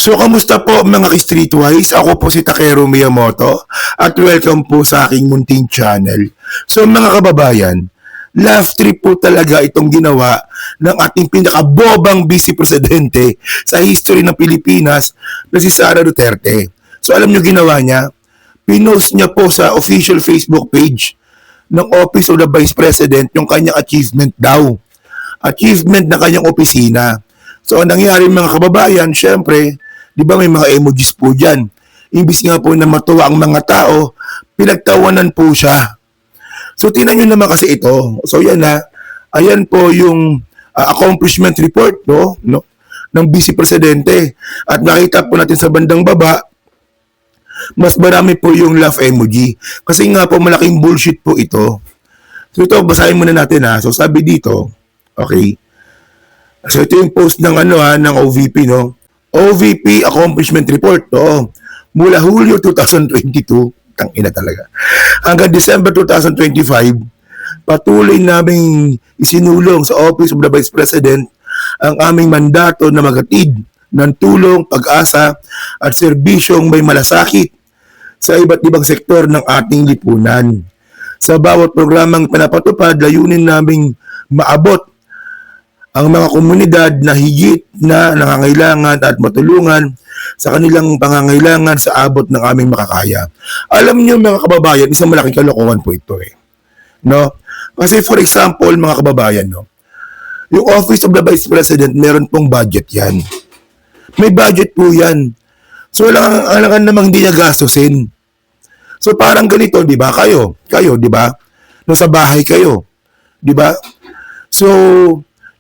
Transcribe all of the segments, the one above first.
So, kamusta po mga ka-Streetwise? Ako po si Takeru Miyamoto at welcome po sa aking munting channel. So, mga kababayan, laugh trip po talaga itong ginawa ng ating pinakabobang vice presidente sa history ng Pilipinas na si Sara Duterte. So, alam nyo ginawa niya? Pinost niya po sa official Facebook page ng Office of the Vice President yung kanyang achievement daw. Achievement ng kanyang opisina. So, ang nangyari mga kababayan, syempre, di ba may mga emojis po dyan. Imbis nga po na matuwa ang mga tao, pinagtawanan po siya. So, tingnan nyo naman kasi ito. So, yan na. Ayan po yung accomplishment report ng Vice Presidente. At nakita po natin sa bandang baba, mas marami po yung laugh emoji. Kasi nga po malaking bullshit po ito. So, ito, basahin muna natin ha. So, sabi dito, okay. So, ito yung post ng ng OVP, no? OVP Accomplishment Report, mula Hulyo 2022, tangina talaga, hanggang December 2025, patuloy naming isinulong sa Office of the Vice President ang aming mandato na maghatid ng tulong, pag-asa at serbisyong may malasakit sa iba't ibang sektor ng ating lipunan. Sa bawat programang pinapatupad, layunin naming maabot ang mga komunidad na higit na nangangailangan at matulungan sa kanilang pangangailangan sa abot ng aming makakaya. Alam niyo mga kababayan, isang malaking kalokohan po ito No? Kasi for example, mga kababayan, yung Office of the Vice President, meron pong budget yan. May budget po yan. So, alangan namang hindi niya gastusin. So, parang ganito, di ba? Kayo, di ba? No, sa bahay kayo. Di ba? So,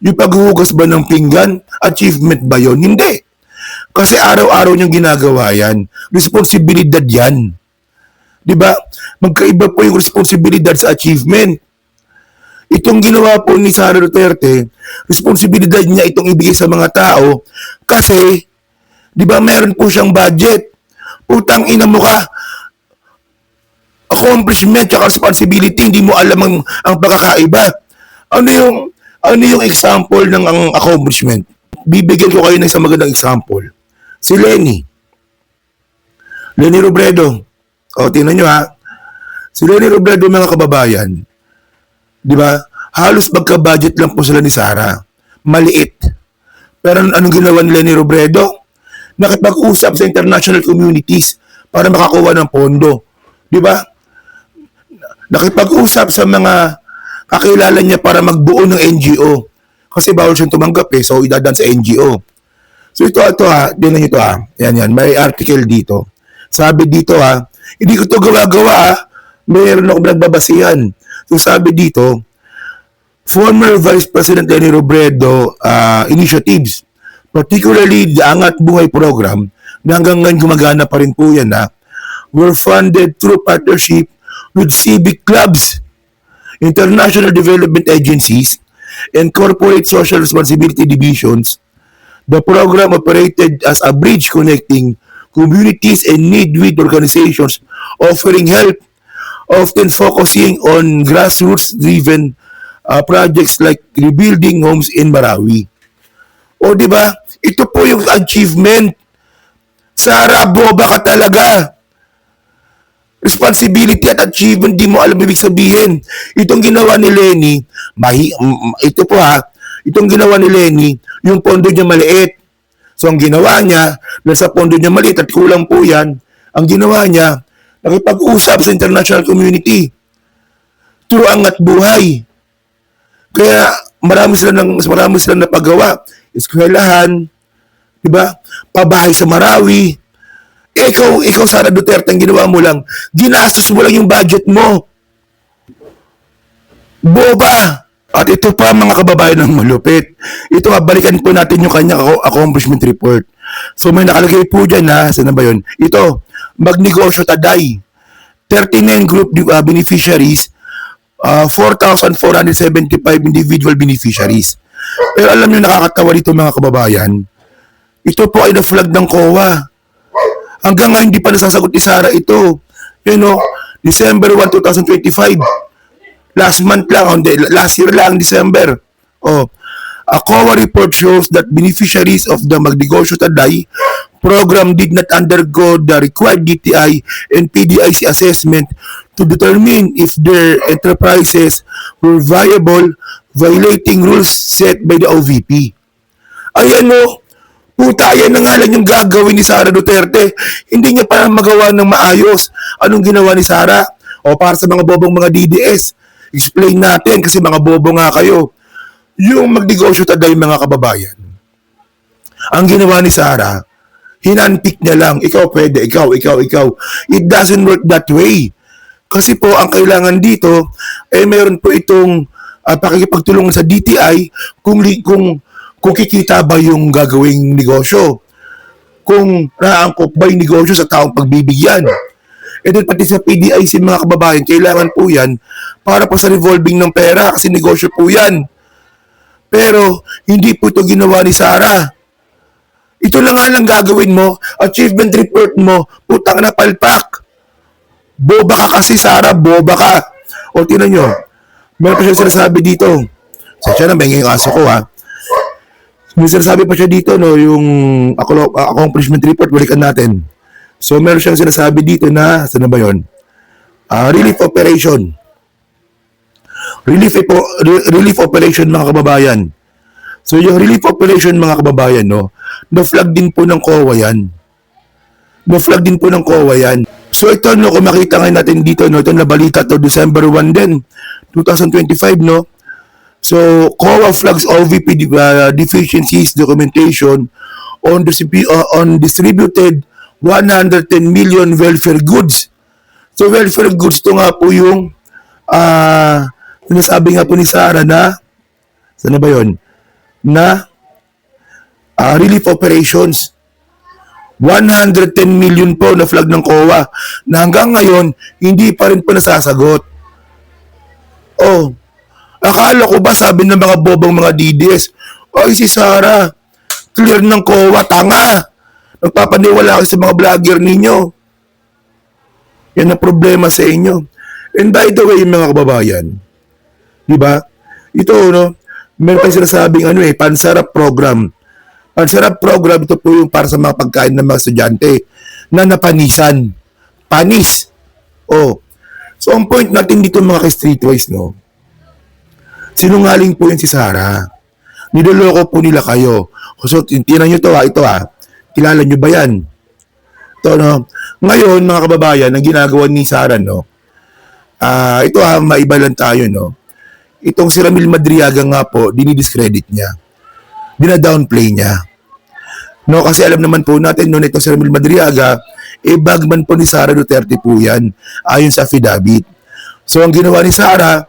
yung paghuhugas ba ng pinggan, achievement ba yon? Hindi. Kasi araw-araw niyang ginagawa yan. Responsibilidad yan. Di ba? Magkaiba po yung responsibilidad sa achievement. Itong ginawa po ni Sara Duterte, responsibilidad niya itong ibigay sa mga tao kasi, di ba, meron po siyang budget. Putang ina mo ka. Accomplishment at responsibility, hindi mo alam ang pagkakaiba. Ano yung example ng ang accomplishment? Bibigyan ko kayo ng isang magandang example. Si Leni Robredo. Tingnan nyo ha. Si Leni Robredo, mga kababayan, di ba? Halos magka-budget lang po sila ni Sara. Maliit. Pero anong ginawa ni Leni Robredo? Nakipag-usap sa international communities para makakuha ng pondo. Di ba? Nakipag-usap sa mga kakilala niya para magbuo ng NGO. Kasi bawal siyang tumanggap so idadan sa NGO. So ito ha, tingnan niyo ito ha. Yan, may article dito. Sabi dito ha, hindi ko ito gawa-gawa ha. Mayroon ako nagbabasihan. So sabi dito, former Vice President Leni Robredo initiatives, particularly the Angat Buhay Program, na hanggang ngayon gumagana pa rin po yan were funded through partnership with civic clubs, international development agencies, and corporate social responsibility divisions. The program operated as a bridge connecting communities and need-with organizations offering help, often focusing on grassroots-driven projects like rebuilding homes in Marawi. O di ba? Ito po yung achievement. Sara, boba ka talaga. Responsibility at achievement, di mo alam ibig sabihin. Itong ginawa ni Leni, ito po itong ginawa ni Leni, yung pondo niya maliit. So ang ginawa niya, dahil sa pondo niya maliit at kulang po yan, ang ginawa niya, nakipag-usap sa international community through Angat Buhay. Kaya marami silang napagawa. Eskwelahan, di ba? Pabahay sa Marawi. Ikaw Sara Duterte, ang ginawa mo lang, ginastos mo lang yung budget mo. Boba! At ito pa mga kababayan ng malupit. Ito balikan po natin yung kanyang accomplishment report. So may nakalagay po dyan saan ba yun? Ito, Magnegosyo Taday. 39 group beneficiaries, 4,475 individual beneficiaries. Pero alam nyo nakakatawa dito mga kababayan, ito po ay na-flag ng COA. Hanggang ngayon hindi pa nasasagot ni Sara ito. December 1, 2025. Last year lang, December. A COA report shows that beneficiaries of the Magnegosyo Taday program did not undergo the required DTI and PDIC assessment to determine if their enterprises were viable, violating rules set by the OVP. Ayan o, puta, yan na nga lang yung gagawin ni Sara Duterte. Hindi niya pa magawa ng maayos. Anong ginawa ni Sara? O para sa mga bobong mga DDS, explain natin kasi mga bobo nga kayo. Yung magnegosyo taday mga kababayan. Ang ginawa ni Sara, hinantik niya lang, ikaw pwede, ikaw. It doesn't work that way. Kasi po, ang kailangan dito, meron po itong pakikipagtulungan sa DTI kung kikita ba yung gagawing negosyo. Kung naangkop ba yung negosyo sa taong pagbibigyan. And then pati sa PDIC mga kababayan, kailangan po yan para po sa revolving ng pera kasi negosyo po yan. Pero hindi po ito ginawa ni Sara. Ito na nga lang gagawin mo, achievement report mo, putang na palpak. Boba ka kasi, Sara, boba ka. O tinan nyo, meron pa siya sinasabi dito. Siya na, may ngayong aso ko ha. May sinasabi pa siya dito, no, yung accomplishment report, balikan natin. So meron siyang sinasabi dito na, saan na ba yun? Relief operation. Relief operation mga kababayan. So yung relief operation mga kababayan, no, na-flag din po ng COA yan. Na-flag din po ng COA yan. So ito, no, kung makita ngayon natin dito, no, ito na balita to, December 1 din, 2025, no. So COA flags OVP deficiencies documentation on distributed 110 million welfare goods. So welfare goods to nga po yung sinasabi nga po ni Sara na, saan na ba yun? Na relief operations. 110 million po na flag ng COA na hanggang ngayon hindi pa rin po nasasagot. Oh, akala ko ba sabi ng mga bobong mga DDS, ay si Sara, clear ng COA, tanga. Nagpapaniwala kasi sa mga vlogger ninyo. Yan ang problema sa inyo. And by the way, mga kababayan, di ba? Ito, no, meron pa sinasabing pansarap program. Pansarap program, ito po yung para sa mga pagkain ng mga estudyante na napanisan. Panis. Oh. So, ang point natin dito mga ka-streetwise, no, sinungaling po yun si Sara. Niloloko po nila kayo. So, tinan nyo to ito kilala nyo ba yan? Ito, no? Ngayon, mga kababayan, ang ginagawa ni Sara, no, ito maiba lang tayo, no. Itong si Ramil Madriaga nga po, dinidiscredit niya. Dina-downplay niya. No, kasi alam naman po natin, no, itong si Ramil Madriaga, bagman po ni Sara Duterte po yan, ayon sa affidavit. So, ang ginawa ni Sara,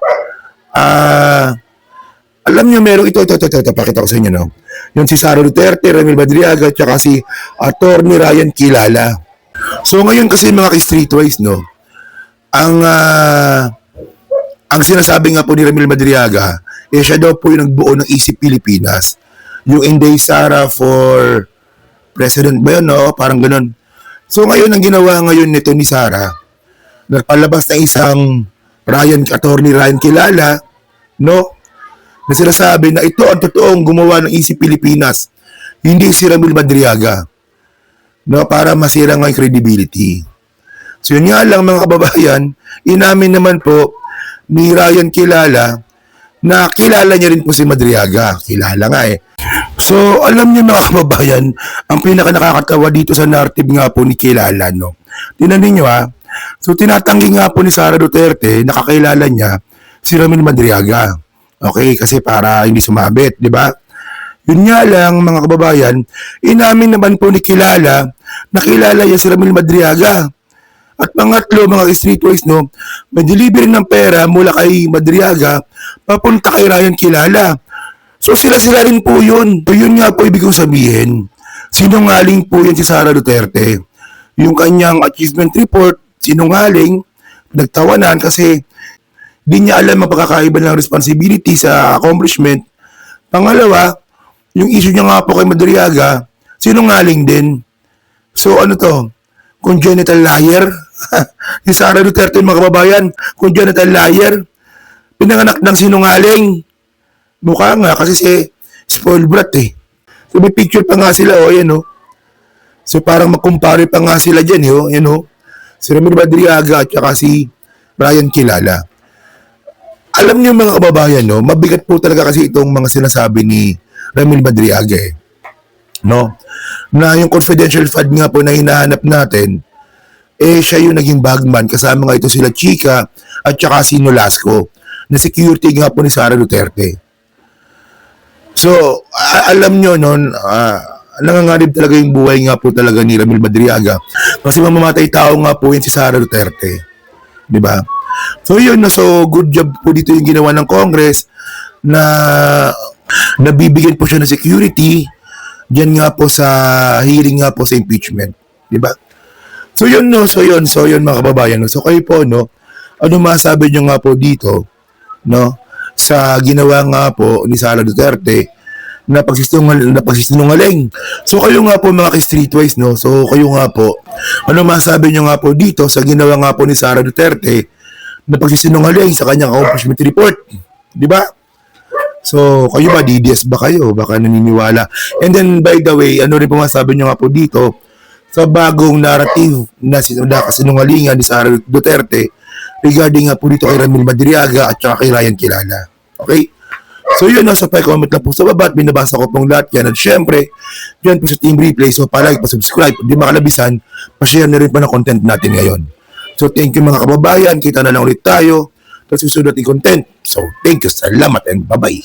alam niyo, merong ito, pakita ko sa inyo, no. Yung si Sara Duterte, Ramil Madriaga, tsaka si Attorney Ryan Kilala. So, ngayon kasi mga ka-streetwise, no, ang sinasabi nga po ni Ramil Madriaga, siya daw po yung nagbuo ng Isip Pilipinas. Yung Inday Sara for President ba yun, no? Parang ganun. So ngayon, ang ginawa ngayon nito ni Sara, nagpalabas ng isang Attorney Ryan Kilala, no? Na sinasabi na ito ang totoong gumawa ng Isip Pilipinas. Hindi si Ramil Madriaga. No? Para masira nga yung credibility. So yun nga lang mga kababayan, inamin naman po ni Ryan Kilala na kilala niya rin po si Madriaga. Kilala nga eh. So alam niyo mga kababayan, ang pinaka nakakatawa dito sa narrative nga po ni Kilala, no. Tingnan niyo So tinatanggi nga po ni Sara Duterte, nakakilala niya si Ramil Madriaga. Okay, kasi para hindi sumabit, di ba? Yun nga lang mga kababayan, inamin naman po ni Kilala na kilala niya si Ramil Madriaga. At pangatlo, mga streetwise, no, may delivery ng pera mula kay Madriaga papunta kay Ryan Kilala. So sila-sila rin po yun. So yun nga po ibig kong sabihin. Sinungaling po yun si Sara Duterte. Yung kanyang achievement report, sinungaling, nagtawanan kasi di niya alam ang pagkakaiba ng responsibility sa accomplishment. Pangalawa, yung issue niya nga po kay Madriaga, sinungaling din. So ano to? Congenital liar? Si Sara Duterte mga kababayan, congenital liar? Pinanganak ng sinungaling? Mukha nga kasi si spoiled brat eh. So may picture pa nga sila, ayan So parang magkumpare pa nga sila dyan, you know, si Ramil Madriaga at saka si Ryan Kilala. Alam niyo mga kababayan, no, mabigat po talaga kasi itong mga sinasabi ni Ramil Madriaga, no? Na yung confidential fund nga po na hinahanap natin, siya yung naging bagman, kasama nga ito sila Chika at saka si Nolasco, na security nga po ni Sara Duterte. So, alam nyo noon, nanganganib talaga yung buhay nga po talaga ni Ramil Madriaga. Kasi mamamatay tao nga po yun si Sara Duterte. Di ba? So, yun, no, so good job po dito yung ginawa ng Congress na nabibigyan po siya ng security dyan nga po sa hearing nga po sa impeachment. Di ba? So yun no, so yun mga kababayan. No? So kayo po, no, ano masabi nyo nga po dito, no, sa ginawa nga po ni Sara Duterte na pagsisinungaling. So kayo nga po mga ka-streetwise, no, so kayo nga po, ano masabi nyo nga po dito sa ginawa nga po ni Sara Duterte na pagsisinungaling sa kanyang accomplishment report, di ba? So, kayo ba, DDS ba kayo? Baka naniniwala. And then, by the way, ano rin po masabi nyo nga po dito sa bagong narrative na kasinungalingan ni Sara Duterte regarding nga po dito kay Ramil Madriaga at saka kay Ryan Kilala. Okay? So yun, nasa pa-comment lang po sa baba at binabasa ko pong lahat yan. At syempre, dyan po sa Team Replay, so pa-like, pa-subscribe, di makalabisan, pa-share na rin po ng content natin ngayon. So thank you mga kababayan, kita na lang ulit tayo sa susunod nating content. So thank you, salamat and bye-bye.